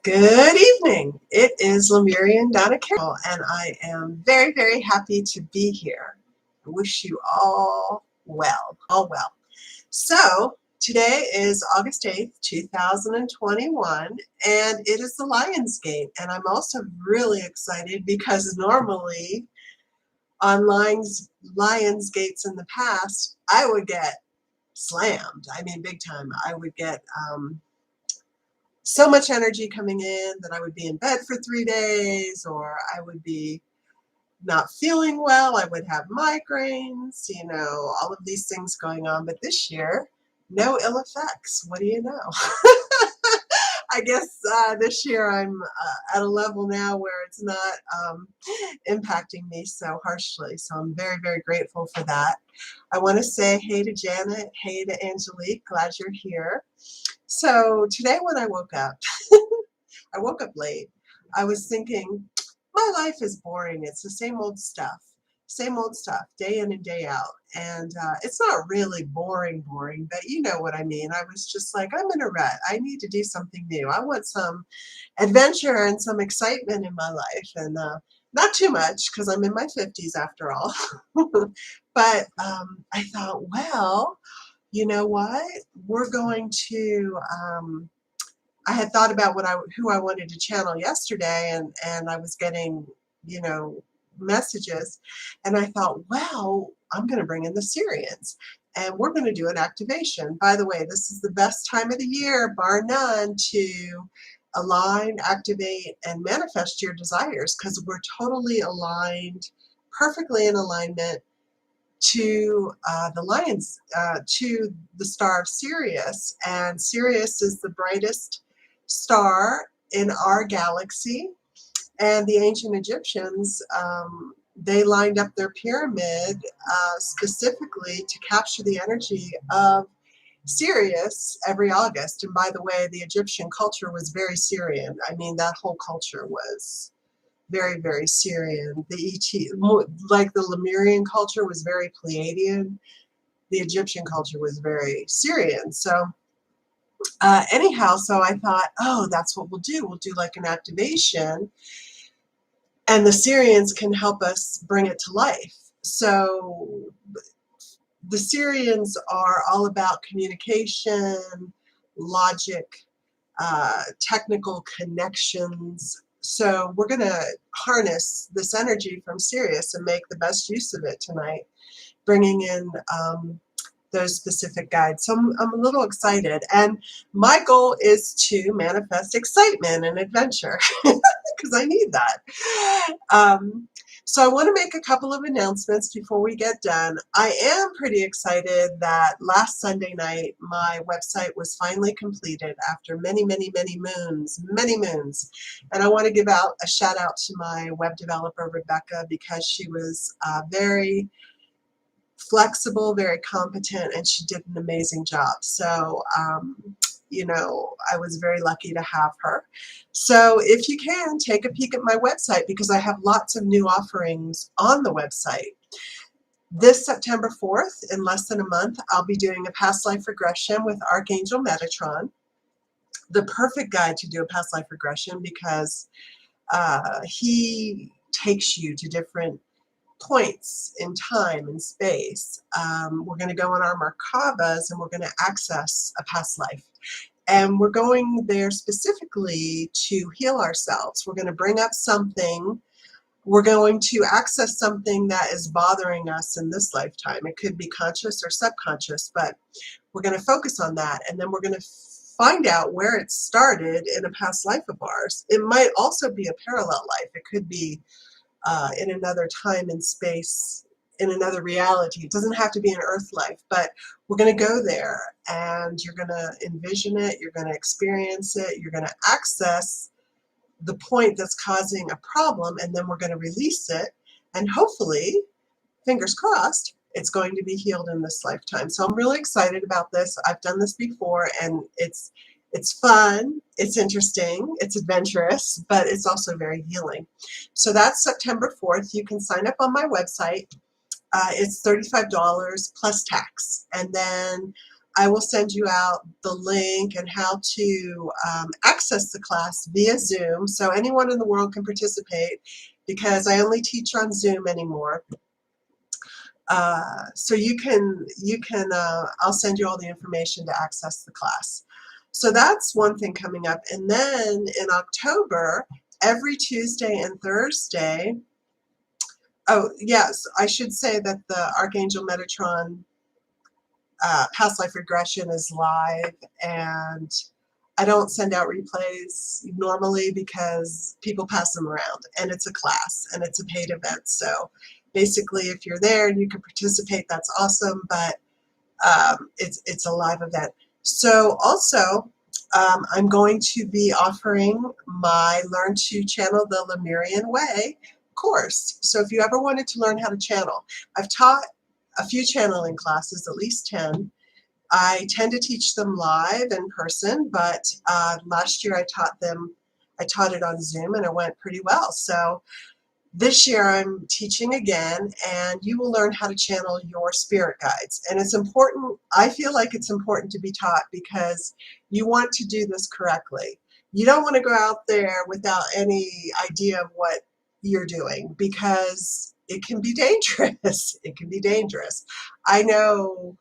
Good evening. It is Lemurian Donna Carroll, and I am very, very happy to be here. I wish you all well, all well. So, today is August 8th, 2021, and it is the Lionsgate. And I'm also really excited because normally on Lionsgates in the past, I would get slammed. I mean, big time. I would get so much energy coming in that I would be in bed for 3 days, or I would be not feeling well. I would have migraines, all of these things going on. But this year, no ill effects. What do you know? I guess this year I'm at a level now where it's not impacting me so harshly. So I'm very, very grateful for that. I want to say hey to Janet, hey to Angelique, glad you're here. So today when I woke up, I woke up late. I was thinking, my life is boring. It's the same old stuff, day in and day out. And it's not really boring, but you know what I mean. I was just like, I'm in a rut. I need to do something new. I want some adventure and some excitement in my life. And not too much because I'm in my 50s after all. But I thought, well, you know what? We're going to I had thought about who I wanted to channel yesterday, and I was getting, messages, and I thought, well, I'm going to bring in the Sirians, and we're going to do an activation. By the way, this is the best time of the year, bar none, to align, activate, and manifest your desires, because we're totally aligned, perfectly in alignment to to the star of Sirius, and Sirius is the brightest star in our galaxy. And the ancient Egyptians, they lined up their pyramid specifically to capture the energy of Sirius every August. And by the way, the Egyptian culture was very Sirian. I mean, that whole culture was very, very Sirian. Like the Lemurian culture was very Pleiadian. The Egyptian culture was very Sirian. So anyhow, so I thought, oh, that's what we'll do. We'll do like an activation, and the Sirians can help us bring it to life. So the Sirians are all about communication, logic, technical connections. So we're going to harness this energy from Sirius and make the best use of it tonight, bringing in those specific guides. So I'm a little excited, and my goal is to manifest excitement and adventure because I need that. So I want to make a couple of announcements before we get done. I am pretty excited that last Sunday night my website was finally completed after many moons, and I want to give out a shout out to my web developer Rebecca, because she was very flexible, very competent, and she did an amazing job. So I was very lucky to have her. So if you can, take a peek at my website, because I have lots of new offerings on the website. This September 4th, in less than a month, I'll be doing a past life regression with Archangel Metatron. The perfect guide to do a past life regression, because he takes you to different points in time and space. We're going to go on our Merkabas, and we're going to access a past life. And we're going there specifically to heal ourselves. We're going to bring up something. We're going to access something that is bothering us in this lifetime. It could be conscious or subconscious, but we're going to focus on that. And then we're going to find out where it started in a past life of ours. It might also be a parallel life. It could be in another time and space, in another reality. It doesn't have to be an earth life, but we're going to go there, and you're going to envision it, you're going to experience it, you're going to access the point that's causing a problem, and then we're going to release it, and hopefully, fingers crossed, it's going to be healed in this lifetime. So I'm really excited about this. I've done this before, and it's fun, it's interesting, it's adventurous, but it's also very healing. So that's September 4th. You can sign up on my website. It's $35 plus tax. And then I will send you out the link and how to access the class via Zoom, so anyone in the world can participate, because I only teach on Zoom anymore. So I'll send you all the information to access the class. So that's one thing coming up. And then in October, every Tuesday and Thursday, oh yes, I should say that the Archangel Metatron past life regression is live, and I don't send out replays normally because people pass them around, and it's a class and it's a paid event. So basically, if you're there and you can participate, that's awesome, but it's a live event. So also, I'm going to be offering my Learn to Channel the Lemurian Way course. So if you ever wanted to learn how to channel, I've taught a few channeling classes, at least 10. I tend to teach them live in person, but last year I taught it on Zoom, and it went pretty well. So this year I'm teaching again, and you will learn how to channel your spirit guides. And it's important, I feel like it's important to be taught, because you want to do this correctly. You don't want to go out there without any idea of what you're doing, because it can be dangerous. It can be dangerous. I know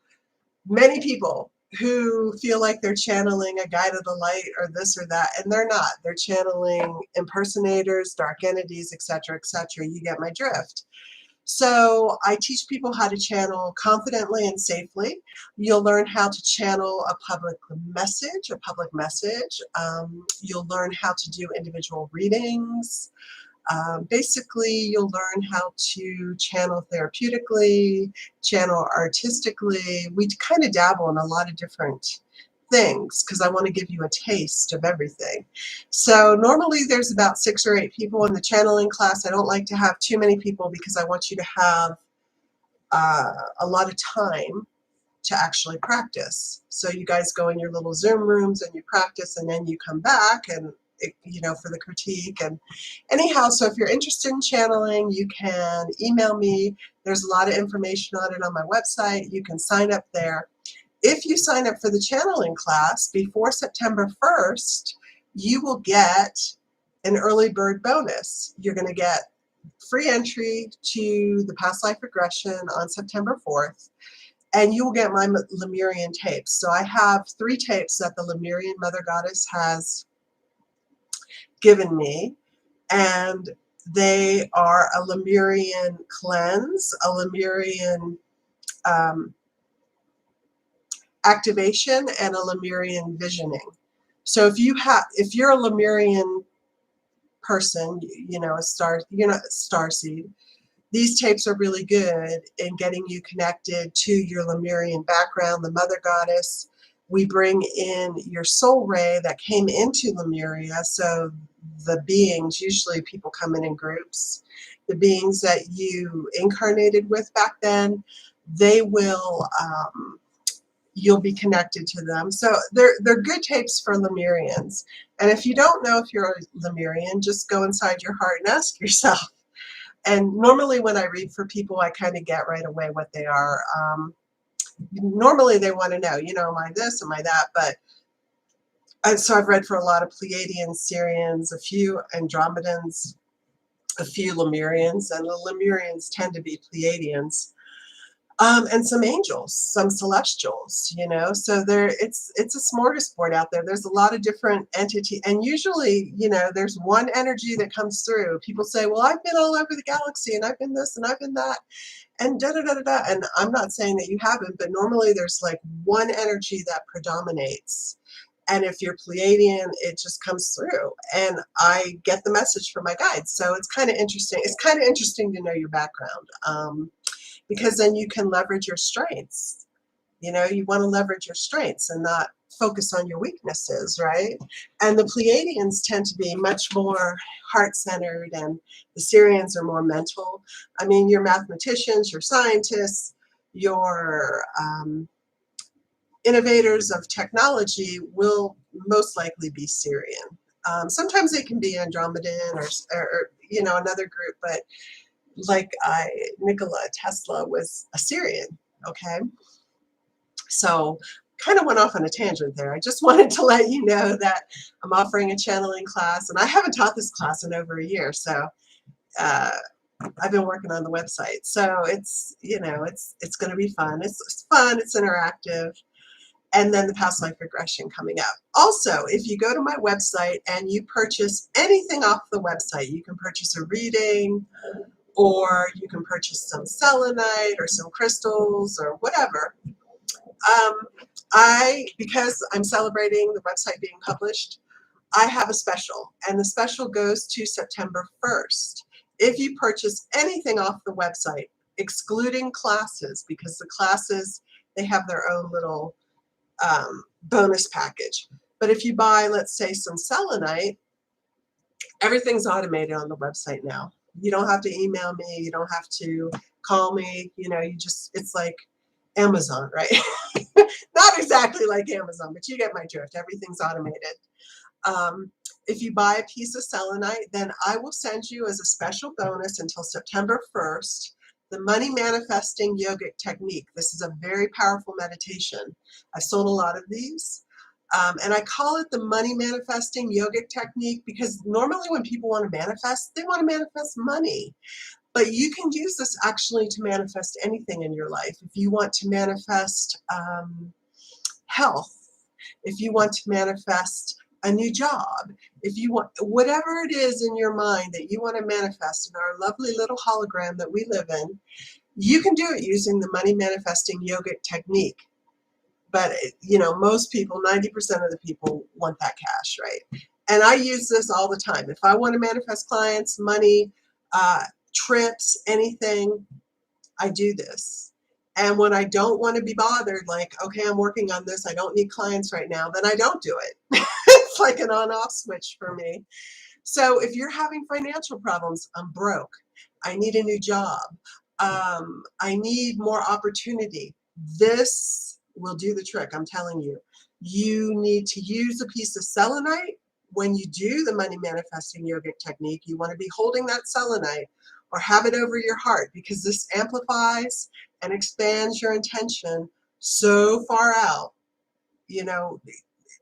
many people who feel like they're channeling a guide of the light or this or that, and they're not. They're channeling impersonators, dark entities, etc., etc. You get my drift. So I teach people how to channel confidently and safely. You'll learn how to channel a public message. You'll learn how to do individual readings. Basically, you'll learn how to channel therapeutically, channel artistically. We kind of dabble in a lot of different things because I want to give you a taste of everything. So normally there's about 6 or 8 people in the channeling class. I don't like to have too many people because I want you to have a lot of time to actually practice. So you guys go in your little Zoom rooms and you practice, and then you come back and for the critique. And anyhow, so if you're interested in channeling, you can email me. There's a lot of information on it on my website. You can sign up there. If you sign up for the channeling class before September 1st, you will get an early bird bonus. You're going to get free entry to the past life regression on September 4th. And you will get my Lemurian tapes. So I have 3 tapes that the Lemurian Mother Goddess has given me, and they are a Lemurian cleanse, a Lemurian activation, and a Lemurian visioning. So if you're a Lemurian person, a starseed, these tapes are really good in getting you connected to your Lemurian background, the Mother Goddess. We bring in your soul ray that came into Lemuria. So the beings, usually people come in groups, the beings that you incarnated with back then, you'll be connected to them. So they're good tapes for Lemurians. And if you don't know if you're a Lemurian, just go inside your heart and ask yourself. And normally when I read for people, I kind of get right away what they are. Normally they want to know, am I this, am I that? But so I've read for a lot of Pleiadians, Sirians, a few Andromedans, a few Lemurians, and the Lemurians tend to be Pleiadians. And some angels, some celestials, so it's a smorgasbord out there. There's a lot of different entities, and usually, there's one energy that comes through. People say, well, I've been all over the galaxy, and I've been this, and I've been that, and da-da-da-da-da, and I'm not saying that you haven't, but normally there's like one energy that predominates. And if you're Pleiadian, it just comes through, and I get the message from my guides. So it's kind of interesting. It's kind of interesting to know your background. Because then you can leverage your strengths. You want to leverage your strengths and not focus on your weaknesses, right? And the Pleiadians tend to be much more heart-centered, and the Sirians are more mental. I mean, your mathematicians, your scientists, your innovators of technology will most likely be Sirian. Sometimes they can be Andromedan or another group, but like Nikola Tesla was a Sirian, okay? So kind of went off on a tangent there. I just wanted to let you know that I'm offering a channeling class, and I haven't taught this class in over a year, so uh, I've been working on the website. So it's, you know, it's going to be fun. It's fun. It's interactive. And then the past life regression coming up. Also, if you go to my website and you purchase anything off the website, you can purchase a reading, or you can purchase some selenite or some crystals or whatever. Because I'm celebrating the website being published, I have a special, and the special goes to September 1st. If you purchase anything off the website, excluding classes, because the classes, they have their own little bonus package. But if you buy, let's say, some selenite, everything's automated on the website now. You don't have to email me. You don't have to call me. You know, it's like Amazon, right? Not exactly like Amazon, but you get my drift. Everything's automated. If you buy a piece of selenite, then I will send you as a special bonus until September 1st, the money manifesting yogic technique. This is a very powerful meditation. I've sold a lot of these. And I call it the money manifesting yogic technique because normally when people want to manifest, they want to manifest money. But you can use this actually to manifest anything in your life. If you want to manifest health, if you want to manifest a new job, if you want, whatever it is in your mind that you want to manifest in our lovely little hologram that we live in, you can do it using the money manifesting yogic technique. But, you know, most people, 90% of the people want that cash, right? And I use this all the time. If I want to manifest clients, money, trips, anything, I do this. And when I don't want to be bothered, like, okay, I'm working on this, I don't need clients right now, then I don't do it. It's like an on-off switch for me. So if you're having financial problems, I'm broke, I need a new job, I need more opportunity, this will do the trick, I'm telling you. You need to use a piece of selenite. When you do the money manifesting yogic technique, you want to be holding that selenite or have it over your heart, because this amplifies and expands your intention so far out. You know,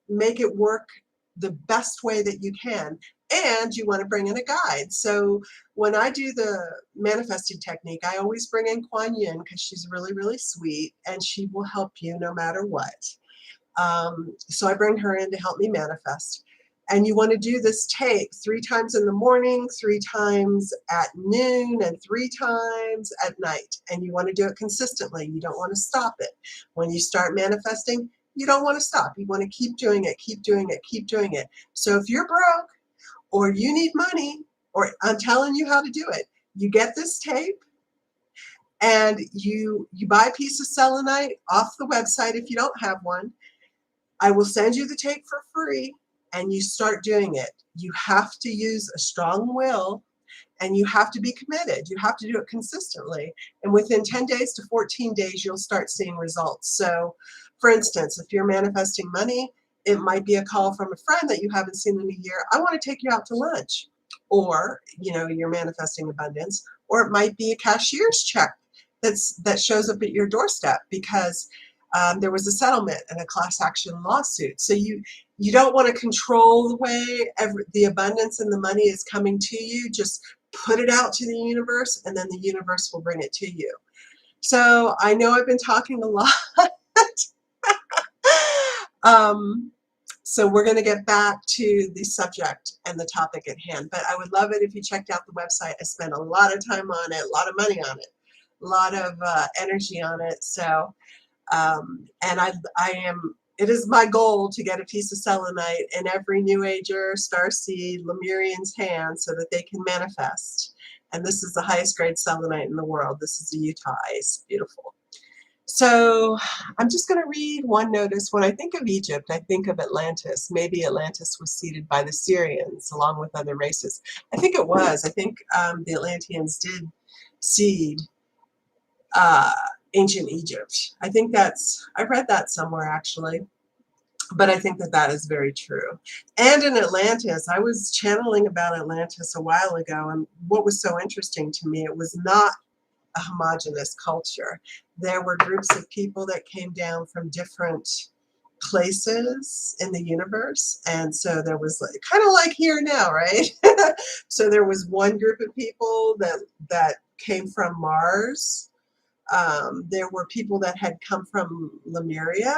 make it work the best way that you can. And you want to bring in a guide. So when I do the manifesting technique, I always bring in Kuan Yin because she's really, really sweet and she will help you no matter what. So I bring her in to help me manifest. And you want to do this tape 3 times in the morning, 3 times at noon, and 3 times at night. And you want to do it consistently. You don't want to stop it. When you start manifesting, you don't want to stop. You want to keep doing it, keep doing it, keep doing it. So if you're broke or you need money, or I'm telling you how to do it, you get this tape and you buy a piece of selenite off the website if you don't have one. I will send you the tape for free and you start doing it. You have to use a strong will and you have to be committed. You have to do it consistently. And within 10 days to 14 days, you'll start seeing results. So for instance, if you're manifesting money, it might be a call from a friend that you haven't seen in a year. I want to take you out to lunch. Or, you know, you're manifesting abundance. Or it might be a cashier's check that shows up at your doorstep because there was a settlement and a class action lawsuit. So you don't want to control the way the abundance and the money is coming to you. Just put it out to the universe and then the universe will bring it to you. So I know I've been talking a lot. So we're going to get back to the subject and the topic at hand. But I would love it if you checked out the website. I spent a lot of time on it, a lot of money on it, a lot of energy on it. So, and it is my goal to get a piece of selenite in every New Ager, Starseed, Lemurian's hand so that they can manifest. And this is the highest grade selenite in the world. This is a Utah ice. Beautiful. So I'm just going to read one notice. When I think of Egypt, I think of Atlantis. Maybe Atlantis was seeded by the Sirians along with other races. I think it was. I think the Atlanteans did seed ancient Egypt. I think I read that somewhere actually. But I think that is very true. And in Atlantis, I was channeling about Atlantis a while ago, and what was so interesting to me, it was not a homogenous culture. There were groups of people that came down from different places in the universe. And so there was like, kind of like here now, right? So there was one group of people that came from Mars. There were people that had come from Lemuria,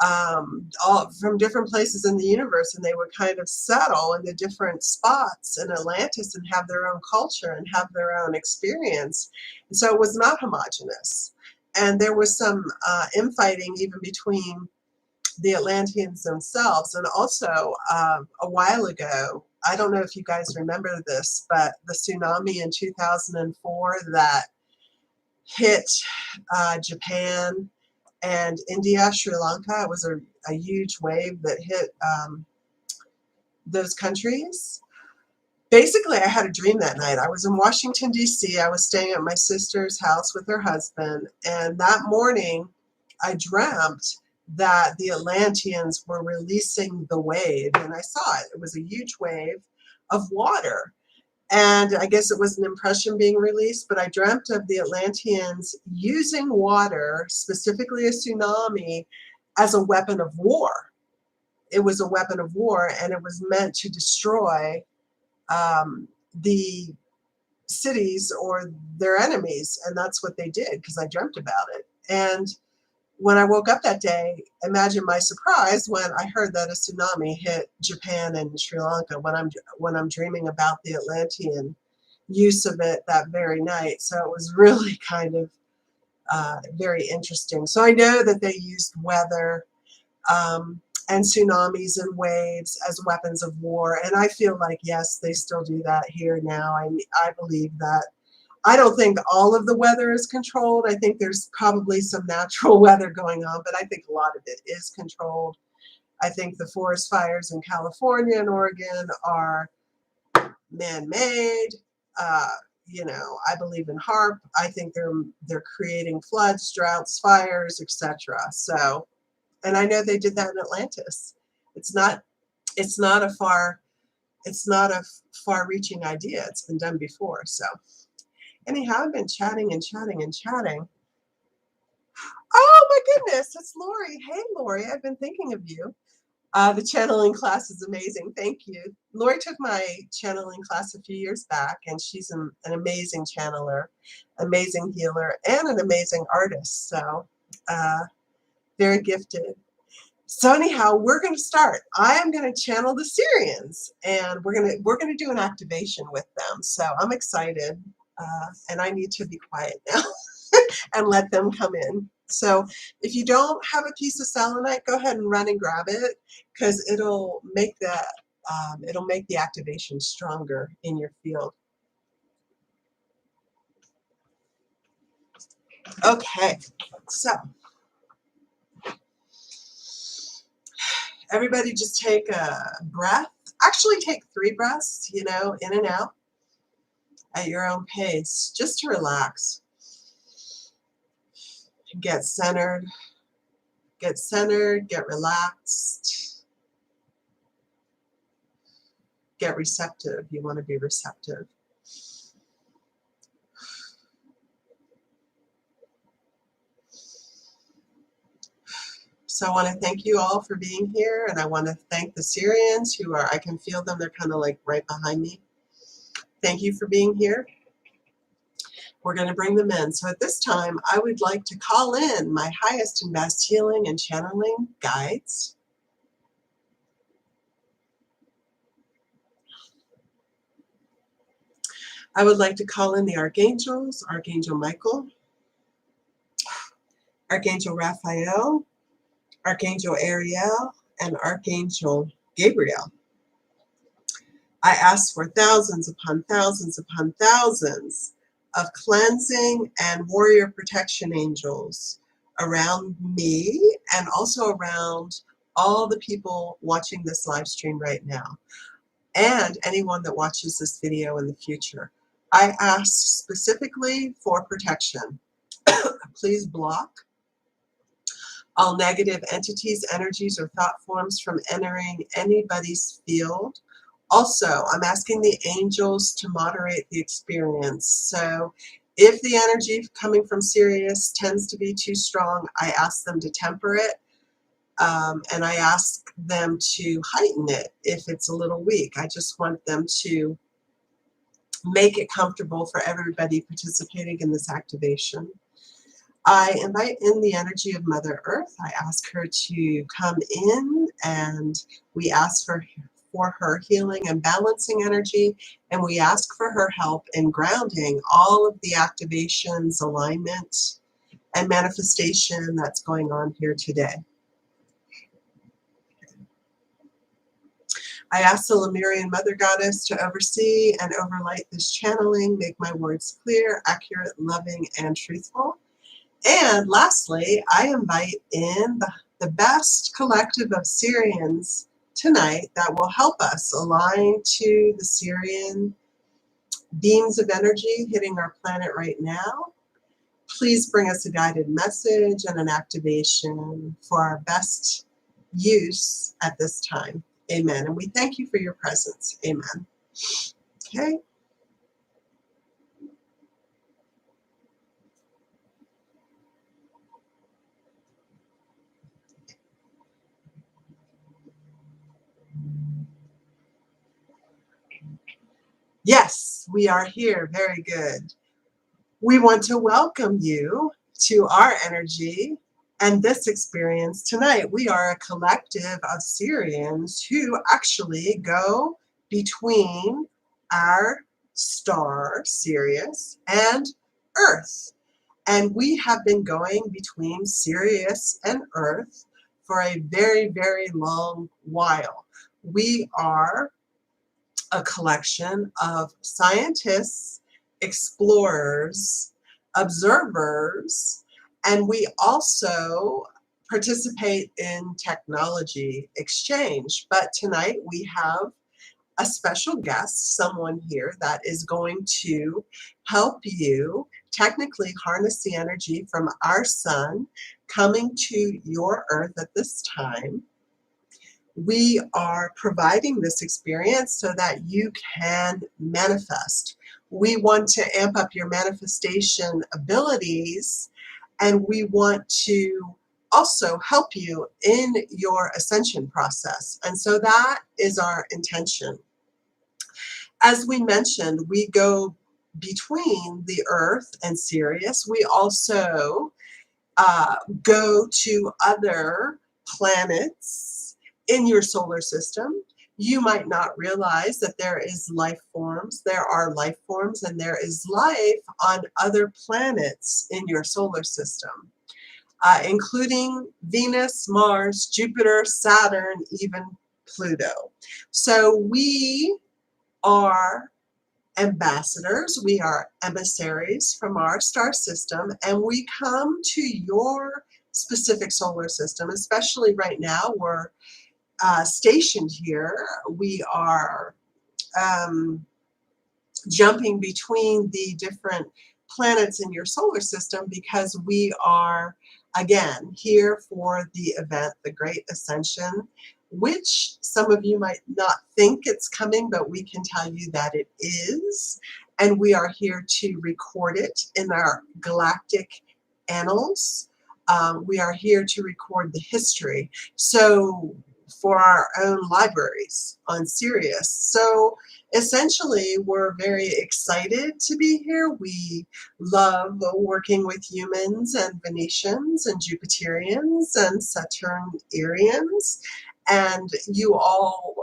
all from different places in the universe, and they would kind of settle in the different spots in Atlantis and have their own culture and have their own experience. And so it was not homogenous. And there was some infighting even between the Atlanteans themselves. And also, a while ago, I don't know if you guys remember this, but the tsunami in 2004 that hit Japan and India, Sri Lanka. It was a huge wave that hit those countries. Basically, I had a dream that night. I was in Washington, D.C. I was staying at my sister's house with her husband. And that morning, I dreamt that the Atlanteans were releasing the wave. And I saw it. It was a huge wave of water. And I guess it was an impression being released, but I dreamt of the Atlanteans using water, specifically a tsunami, as a weapon of war. It was a weapon of war, and it was meant to destroy the cities or their enemies. And that's what they did, because I dreamt about it. And when I woke up that day, imagine my surprise when I heard that a tsunami hit Japan and Sri Lanka when I'm dreaming about the Atlantean use of it that very night. So it was really kind of very interesting. So I know that they used weather and tsunamis and waves as weapons of war. And I feel like, yes, they still do that here now. I believe that. I don't think all of the weather is controlled. I think there's probably some natural weather going on, but I think a lot of it is controlled. I think the forest fires in California and Oregon are man-made. I believe in HARP. I think they're creating floods, droughts, fires, etc. So, and I know they did that in Atlantis. It's not a far-reaching idea. It's been done before. So. Anyhow, I've been chatting and chatting and chatting. Oh my goodness, it's Lori. Hey, Lori, I've been thinking of you. The channeling class is amazing. Thank you. Lori took my channeling class a few years back, and she's an amazing channeler, amazing healer, and an amazing artist. So, very gifted. So anyhow, we're going to start. I am going to channel the Sirians, and we're going to do an activation with them. So I'm excited. And I need to be quiet now and let them come in. So if you don't have a piece of selenite, go ahead and run and grab it, because it'll make the activation stronger in your field. Okay, so everybody just take a breath. Actually take 3 breaths, in and out, at your own pace, just to relax. Get centered, get relaxed, get receptive. You want to be receptive. So I want to thank you all for being here, and I want to thank the Sirians I can feel them, they're kind of like right behind me. Thank you for being here. We're going to bring them in. So at this time, I would like to call in my highest and best healing and channeling guides. I would like to call in the archangels, Archangel Michael, Archangel Raphael, Archangel Ariel, and Archangel Gabriel. I ask for thousands upon thousands upon thousands of cleansing and warrior protection angels around me and also around all the people watching this live stream right now, and anyone that watches this video in the future. I ask specifically for protection. Please block all negative entities, energies, or thought forms from entering anybody's field. Also, I'm asking the angels to moderate the experience. So if the energy coming from Sirius tends to be too strong, I ask them to temper it. And I ask them to heighten it if it's a little weak. I just want them to make it comfortable for everybody participating in this activation. I invite in the energy of Mother Earth. I ask her to come in, and we ask for her healing and balancing energy, and we ask for her help in grounding all of the activations, alignment, and manifestation that's going on here today. I ask the Lemurian Mother Goddess to oversee and overlight this channeling, make my words clear, accurate, loving, and truthful. And lastly, I invite in the best collective of Sirians tonight that will help us align to the Sirian beams of energy hitting our planet right now. Please bring us a guided message and an activation for our best use at this time. Amen. And we thank you for your presence. Amen. Okay. Yes, we are here. Very good. We want to welcome you to our energy and this experience tonight. We are a collective of Sirians who actually go between our star, Sirius, and Earth. And we have been going between Sirius and Earth for a very, very long while. We are a collection of scientists, explorers, observers, and we also participate in technology exchange. But tonight we have a special guest, someone here that is going to help you technically harness the energy from our sun coming to your earth at this time. We are providing this experience so that you can manifest. We want to amp up your manifestation abilities, and we want to also help you in your ascension process. And so that is our intention. As we mentioned, we go between the Earth and Sirius. We also go to other planets in your solar system. You might not realize that there is life forms. There are life forms, and there is life on other planets in your solar system, including Venus, Mars, Jupiter, Saturn, even Pluto. So we are ambassadors, we are emissaries from our star system, and we come to your specific solar system, especially right now. We're stationed here. We are jumping between the different planets in your solar system because we are, again, here for the event, the Great Ascension, which some of you might not think it's coming, but we can tell you that it is. And we are here to record it in our galactic annals. We are here to record the history. So for our own libraries on Sirius. So essentially, we're very excited to be here. We love working with humans and Venetians and Jupiterians and Saturnirians. And you all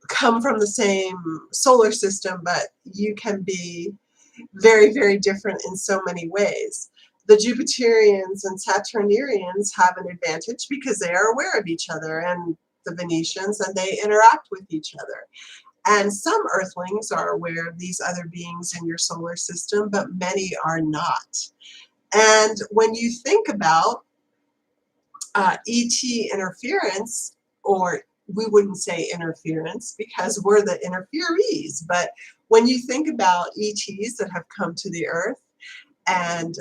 come from the same solar system, but you can be very, very different in so many ways. The Jupiterians and Saturnirians have an advantage because they are aware of each other, and the Venetians, and they interact with each other. And some Earthlings are aware of these other beings in your solar system, but many are not. And when you think about ET interference, or we wouldn't say interference because we're the interferees, but when you think about ETs that have come to the Earth and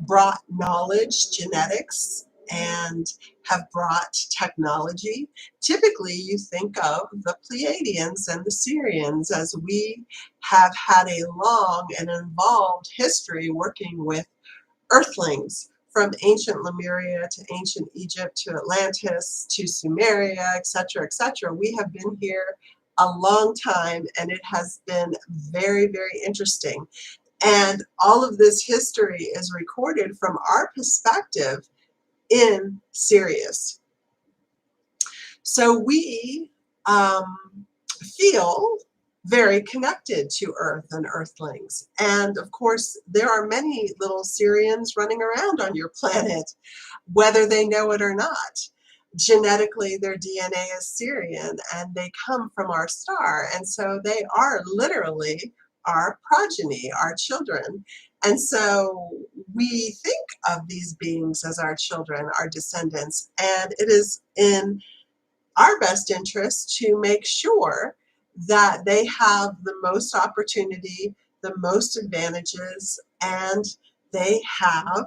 brought knowledge, genetics, and have brought technology, typically you think of the Pleiadians and the Sirians, as we have had a long and involved history working with Earthlings from ancient Lemuria to ancient Egypt to Atlantis to Sumeria, etc., etc. We have been here a long time, and it has been very, very interesting. And all of this history is recorded from our perspective in Sirius. So we feel very connected to Earth and Earthlings. And of course, there are many little Sirians running around on your planet, whether they know it or not. Genetically, their DNA is Sirian, and they come from our star. And so they are literally our progeny, our children. And so we think of these beings as our children, our descendants, and it is in our best interest to make sure that they have the most opportunity, the most advantages, and they have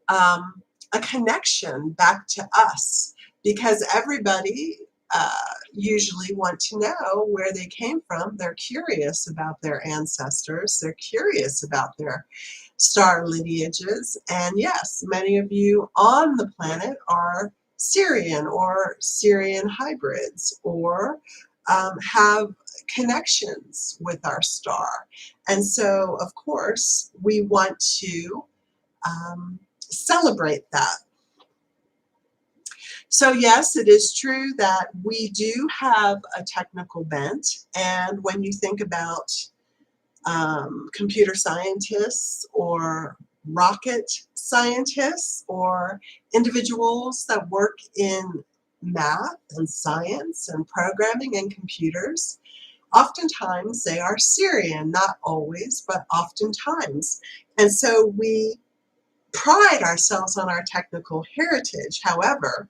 a connection back to us, because everybody usually want to know where they came from. They're curious about their ancestors. They're curious about their star lineages. And yes, many of you on the planet are Sirian or Sirian hybrids, or have connections with our star. And so, of course, we want to celebrate that. So yes, it is true that we do have a technical bent, and when you think about computer scientists or rocket scientists or individuals that work in math and science and programming and computers, oftentimes they are Sirian, not always, but oftentimes. And so we pride ourselves on our technical heritage. However,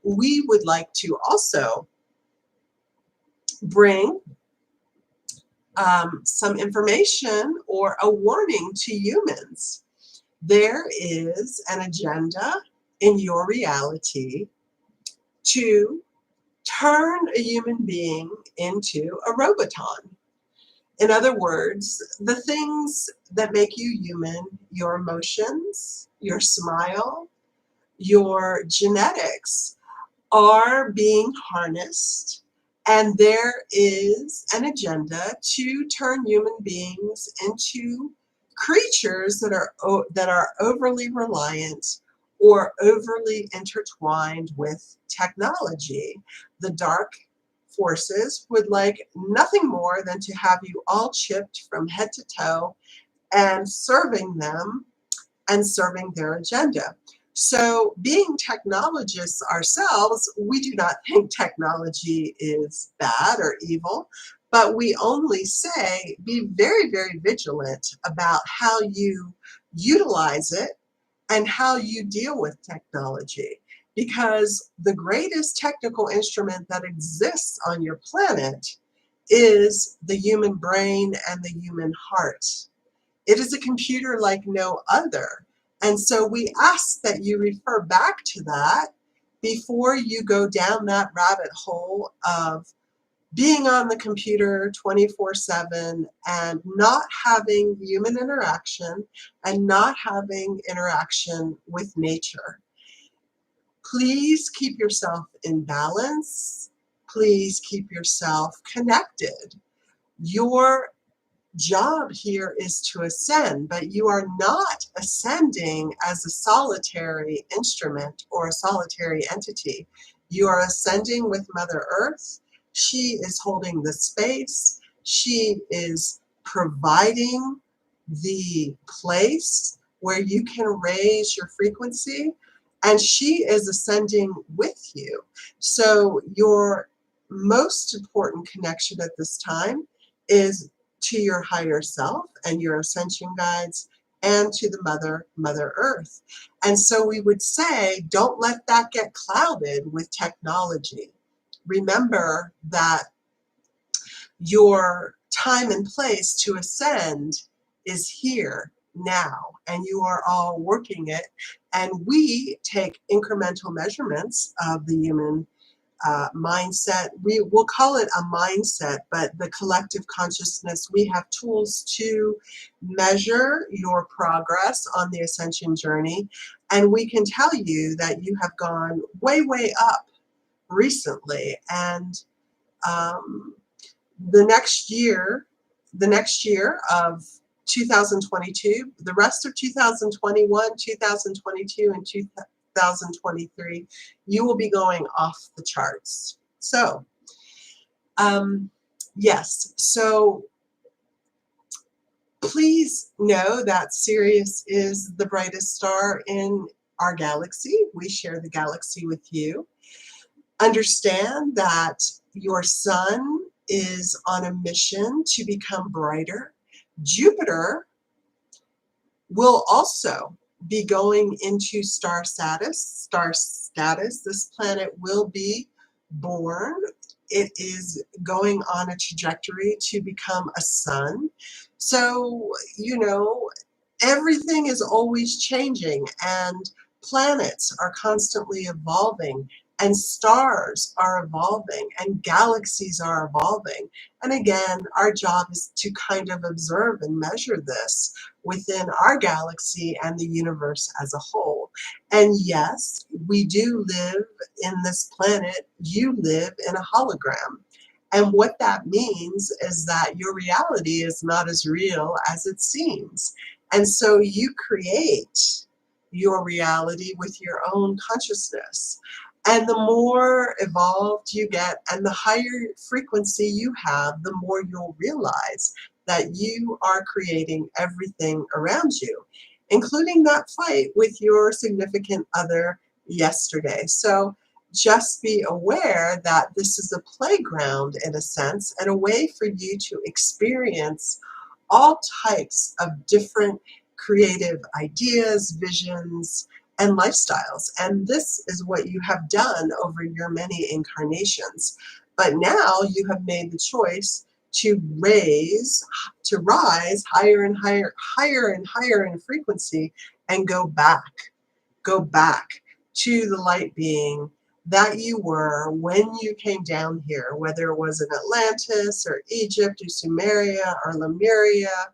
we would like to also bring some information or a warning to humans. There is an agenda in your reality to turn a human being into a roboton. In other words, the things that make you human, your emotions, your smile, your genetics, are being harnessed, and there is an agenda to turn human beings into creatures that are overly reliant or overly intertwined with technology. The dark forces would like nothing more than to have you all chipped from head to toe and serving them and serving their agenda. So being technologists ourselves, we do not think technology is bad or evil, but we only say be very, very vigilant about how you utilize it and how you deal with technology. Because the greatest technical instrument that exists on your planet is the human brain and the human heart. It is a computer like no other. And so we ask that you refer back to that before you go down that rabbit hole of being on the computer 24/7 and not having human interaction and not having interaction with nature. Please keep yourself in balance. Please keep yourself connected. Your job here is to ascend, but you are not ascending as a solitary instrument or a solitary entity. You are ascending with Mother Earth. She is holding the space. She is providing the place where you can raise your frequency, and she is ascending with you. So your most important connection at this time is to your higher self and your ascension guides, and to the Mother Earth. And so we would say, don't let that get clouded with technology. Remember that your time and place to ascend is here now, and you are all working it. And we take incremental measurements of the human mindset. We will call it a mindset, but the collective consciousness, we have tools to measure your progress on the ascension journey. And we can tell you that you have gone way, way up recently. And um, the next year of 2022, the rest of 2021, 2022, and 2023, you will be going off the charts. So, yes, so please know that Sirius is the brightest star in our galaxy. We share the galaxy with you. Understand that your sun is on a mission to become brighter. Jupiter will also be going into star status. Star status, this planet will be born. It is going on a trajectory to become a sun. So, you know, everything is always changing, and planets are constantly evolving, and stars are evolving, and galaxies are evolving. And again, our job is to kind of observe and measure this within our galaxy and the universe as a whole. And yes, we do live in this planet. You live in a hologram. And what that means is that your reality is not as real as it seems. And so you create your reality with your own consciousness. And the more evolved you get and the higher frequency you have, the more you'll realize that you are creating everything around you, including that fight with your significant other yesterday. So just be aware that this is a playground in a sense, and a way for you to experience all types of different creative ideas, visions, and lifestyles. And this is what you have done over your many incarnations. But now you have made the choice to rise higher and higher, higher and higher in frequency, and go back to the light being that you were when you came down here, whether it was in Atlantis or Egypt or Sumeria or Lemuria,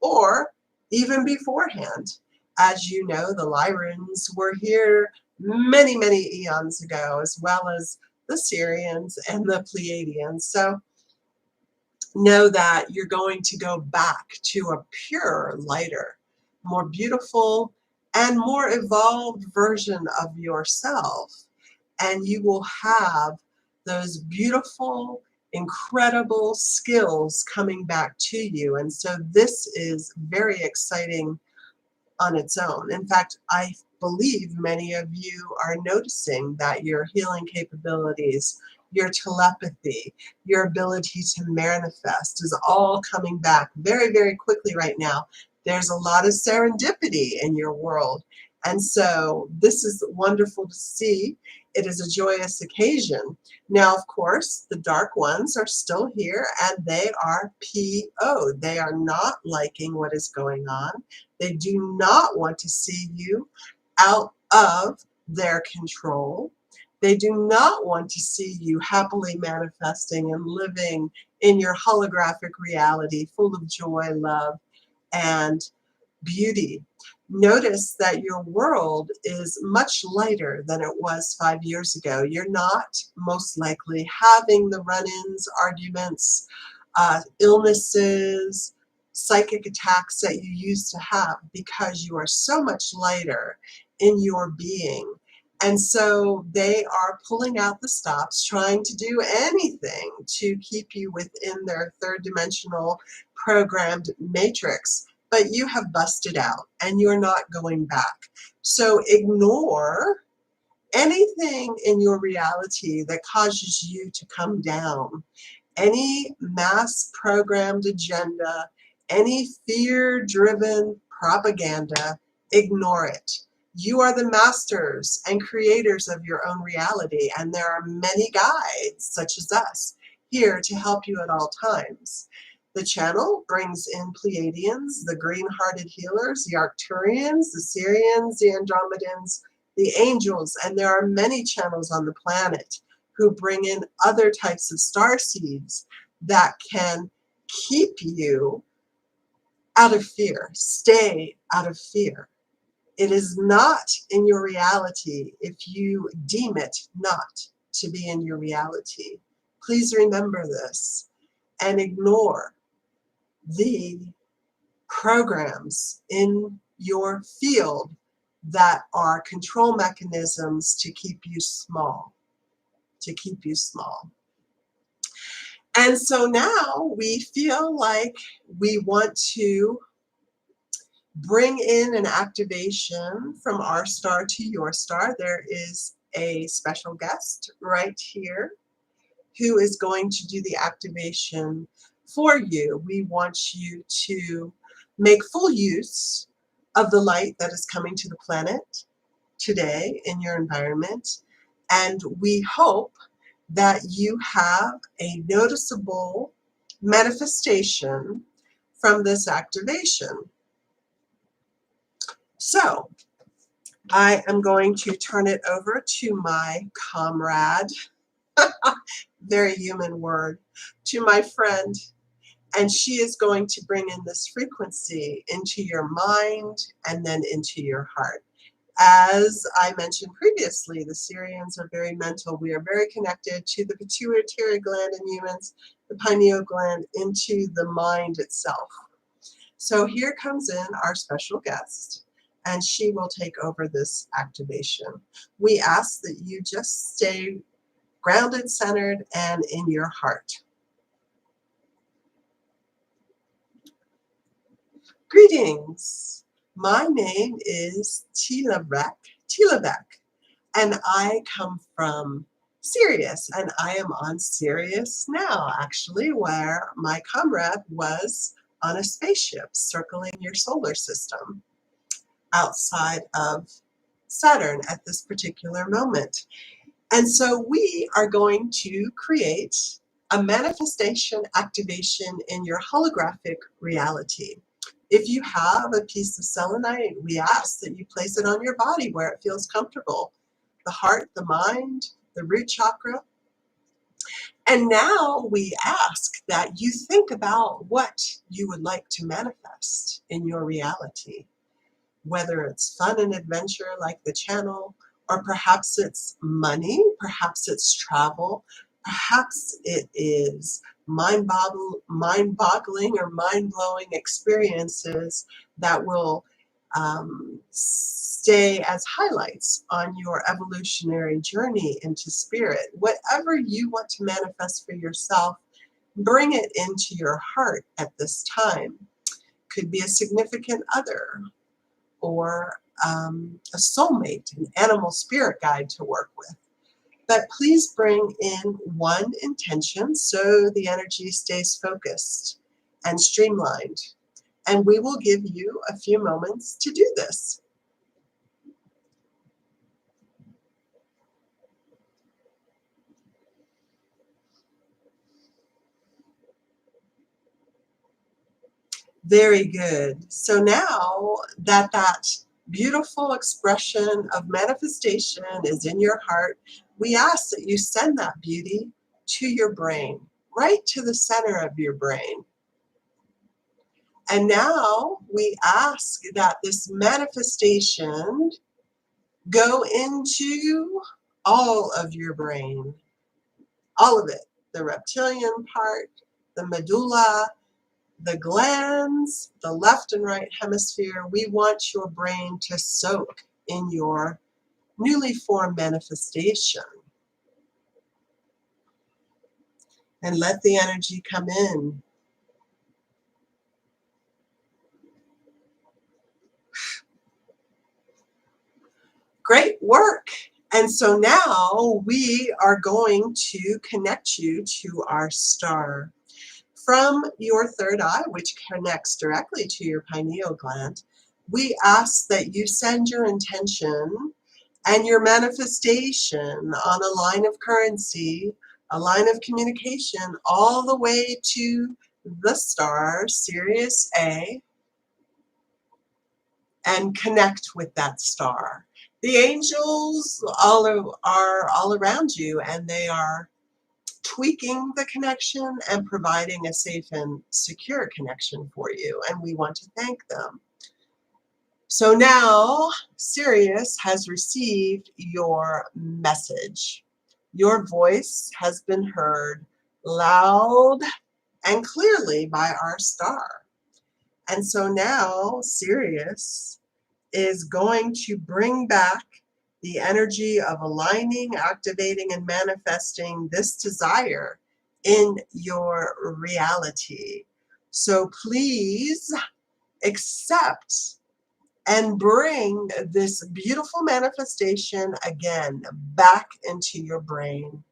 or even beforehand. As you know, the Lyrans were here many, many eons ago, as well as the Sirians and the Pleiadians. So know that you're going to go back to a purer, lighter, more beautiful, and more evolved version of yourself. And you will have those beautiful, incredible skills coming back to you. And so this is very exciting on its own. In fact, I believe many of you are noticing that your healing capabilities, your telepathy, your ability to manifest is all coming back very, very quickly right now. There's a lot of serendipity in your world. And so this is wonderful to see. It is a joyous occasion. Now, of course, the dark ones are still here, and they are PO. They are not liking what is going on. They do not want to see you out of their control. They do not want to see you happily manifesting and living in your holographic reality full of joy, love, and beauty. Notice that your world is much lighter than it was 5 years ago. You're not most likely having the run-ins, arguments, illnesses, psychic attacks that you used to have, because you are so much lighter in your being. And so they are pulling out the stops, trying to do anything to keep you within their third dimensional programmed matrix. But you have busted out and you're not going back. So ignore anything in your reality that causes you to come down. Any mass programmed agenda, any fear-driven propaganda, ignore it. You are the masters and creators of your own reality, and there are many guides, such as us, here to help you at all times. The channel brings in Pleiadians, the green-hearted healers, the Arcturians, the Sirians, the Andromedans, the angels, and there are many channels on the planet who bring in other types of star seeds that can keep you out of fear, stay out of fear. It is not in your reality if you deem it not to be in your reality. Please remember this and ignore the programs in your field that are control mechanisms to keep you small, to keep you small. And so now we feel like we want to bring in an activation from our star to your star. There is a special guest right here who is going to do the activation for you. We want you to make full use of the light that is coming to the planet today in your environment. And we hope that you have a noticeable manifestation from this activation. So I am going to turn it over to my comrade, very human word, to my friend, and she is going to bring in this frequency into your mind and then into your heart. As I mentioned previously, the Sirians are very mental. We are very connected to the pituitary gland in humans, the pineal gland, into the mind itself. So here comes in our special guest, and she will take over this activation. We ask that you just stay grounded, centered, and in your heart. Greetings. My name is Tilabek, and I come from Sirius, and I am on Sirius now, actually, where my comrade was on a spaceship circling your solar system outside of Saturn at this particular moment. And so we are going to create a manifestation activation in your holographic reality. If you have a piece of selenite, we ask that you place it on your body where it feels comfortable. The heart, the mind, the root chakra. And now we ask that you think about what you would like to manifest in your reality. Whether it's fun and adventure like the channel, or perhaps it's money, perhaps it's travel, perhaps it is mind-boggling or mind-blowing experiences that will stay as highlights on your evolutionary journey into spirit. Whatever you want to manifest for yourself, bring it into your heart at this time. Could be a significant other, or a soulmate, an animal spirit guide to work with. But please bring in one intention so the energy stays focused and streamlined. And we will give you a few moments to do this. Very good. So now that beautiful expression of manifestation is in your heart, we ask that you send that beauty to your brain, right to the center of your brain. And now we ask that this manifestation go into all of your brain, all of it, the reptilian part, the medulla, the glands, the left and right hemisphere. We want your brain to soak in your newly formed manifestation. And let the energy come in. Great work. And so now we are going to connect you to our star. From your third eye, which connects directly to your pineal gland, we ask that you send your intention and your manifestation on a line of currency, a line of communication, all the way to the star, Sirius A, and connect with that star. The angels are all around you, and they are tweaking the connection and providing a safe and secure connection for you, and we want to thank them. So now Sirius has received your message. Your voice has been heard loud and clearly by our star. And so now Sirius is going to bring back the energy of aligning, activating, and manifesting this desire in your reality. So please accept and bring this beautiful manifestation again back into your brain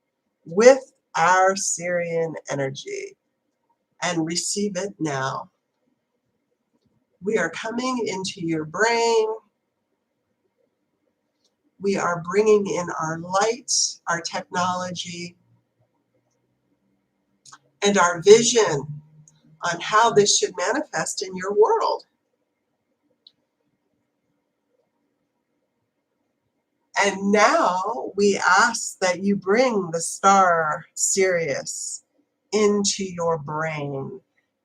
with our Sirian energy, and receive it now. We are coming into your brain. We are bringing in our light, our technology, and our vision on how this should manifest in your world. And now we ask that you bring the star Sirius into your brain.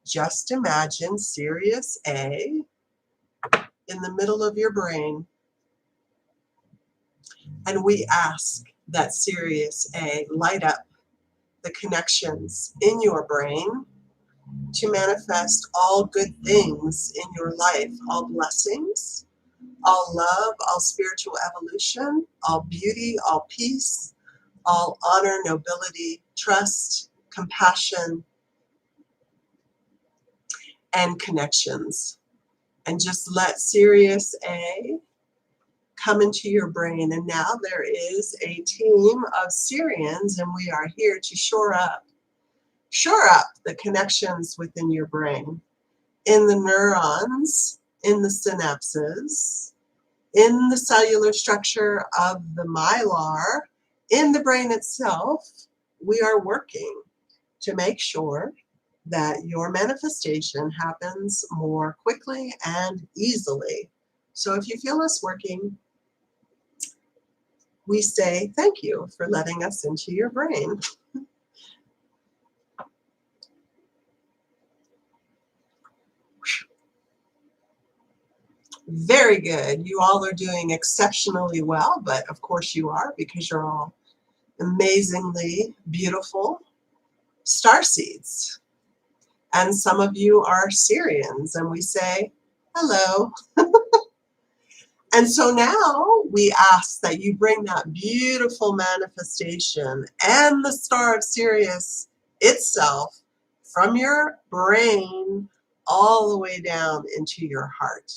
Just imagine Sirius A in the middle of your brain. And we ask that Sirius A light up the connections in your brain to manifest all good things in your life, all blessings, all love, all spiritual evolution, all beauty, all peace, all honor, nobility, trust, compassion, and connections. And just let Sirius A come into your brain. And now there is a team of Sirians, and we are here to shore up the connections within your brain, in the neurons, in the synapses, in the cellular structure of the mylar, in the brain itself. We are working to make sure that your manifestation happens more quickly and easily. So if you feel us working, we say thank you for letting us into your brain. Very good. You all are doing exceptionally well, but of course you are, because you're all amazingly beautiful star seeds. And some of you are Sirians, and we say hello. And so now we ask that you bring that beautiful manifestation and the star of Sirius itself from your brain all the way down into your heart.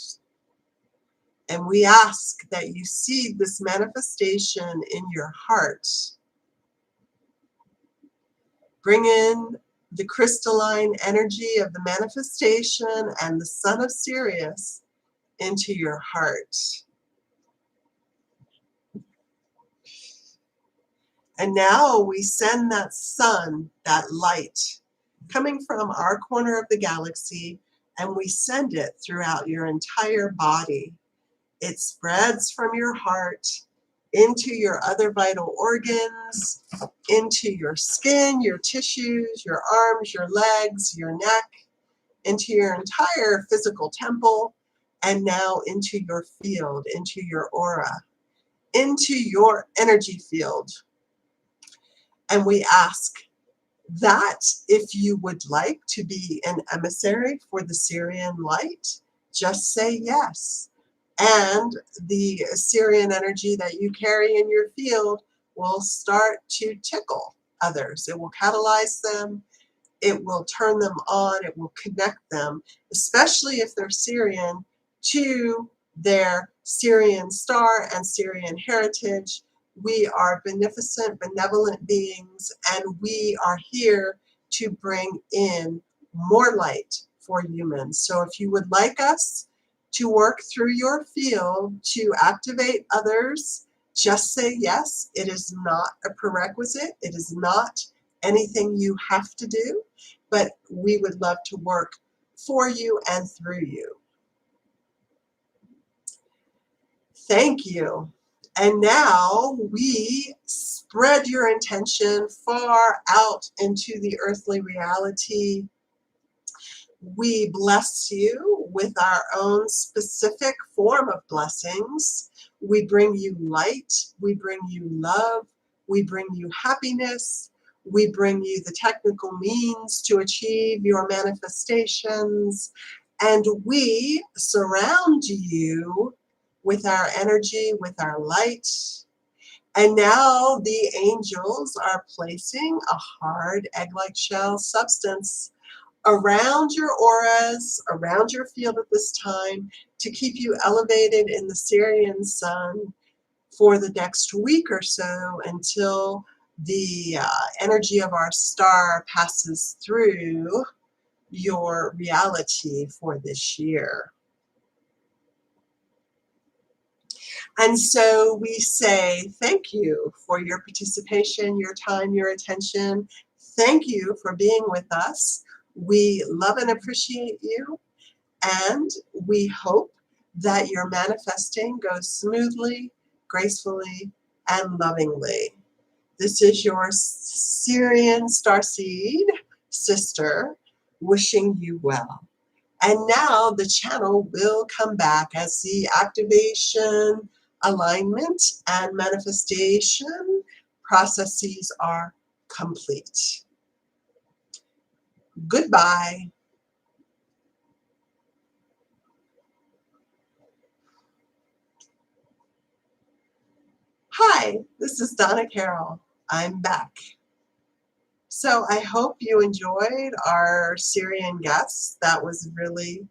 And we ask that you see this manifestation in your heart. Bring in the crystalline energy of the manifestation and the sun of Sirius into your heart. And now we send that sun, that light, coming from our corner of the galaxy, and we send it throughout your entire body. It spreads from your heart into your other vital organs, into your skin, your tissues, your arms, your legs, your neck, into your entire physical temple, and now into your field, into your aura, into your energy field. And we ask that if you would like to be an emissary for the Sirian light, just say yes. And the Sirian energy that you carry in your field will start to tickle others. It will catalyze them. It will turn them on. It will connect them, especially if they're Sirian, to their Sirian star and Sirian heritage. We are beneficent, benevolent beings, and we are here to bring in more light for humans. So if you would like us to work through your field to activate others, just say yes. It is not a prerequisite. It is not anything you have to do, but we would love to work for you and through you. Thank you. And now we spread your intention far out into the earthly reality. We bless you with our own specific form of blessings. We bring you light. We bring you love. We bring you happiness. We bring you the technical means to achieve your manifestations. And we surround you with our energy, with our light. And now the angels are placing a hard egg-like shell substance around your auras, around your field at this time, to keep you elevated in the Sirian sun for the next week or so until the energy of our star passes through your reality for this year. And so we say thank you for your participation, your time, your attention. Thank you for being with us. We love and appreciate you, and we hope that your manifesting goes smoothly, gracefully, and lovingly. This is your Sirian starseed sister wishing you well. And now the channel will come back as the activation, alignment, and manifestation processes are complete. Goodbye. Hi, this is Donna Carroll. I'm back. So I hope you enjoyed our Syrian guests. That was really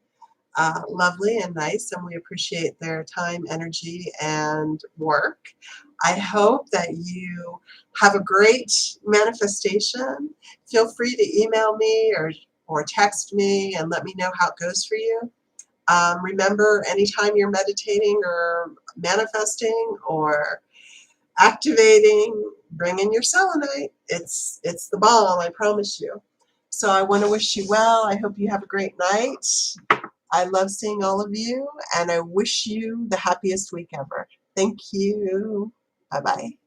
lovely and nice, and we appreciate their time, energy, and work. I hope that you have a great manifestation. Feel free to email me or text me and let me know how it goes for you. Remember, anytime you're meditating or manifesting or activating, bring in your selenite. It's the bomb, I promise you. So I want to wish you well. I hope you have a great night. I love seeing all of you, and I wish you the happiest week ever. Thank you. Bye-bye.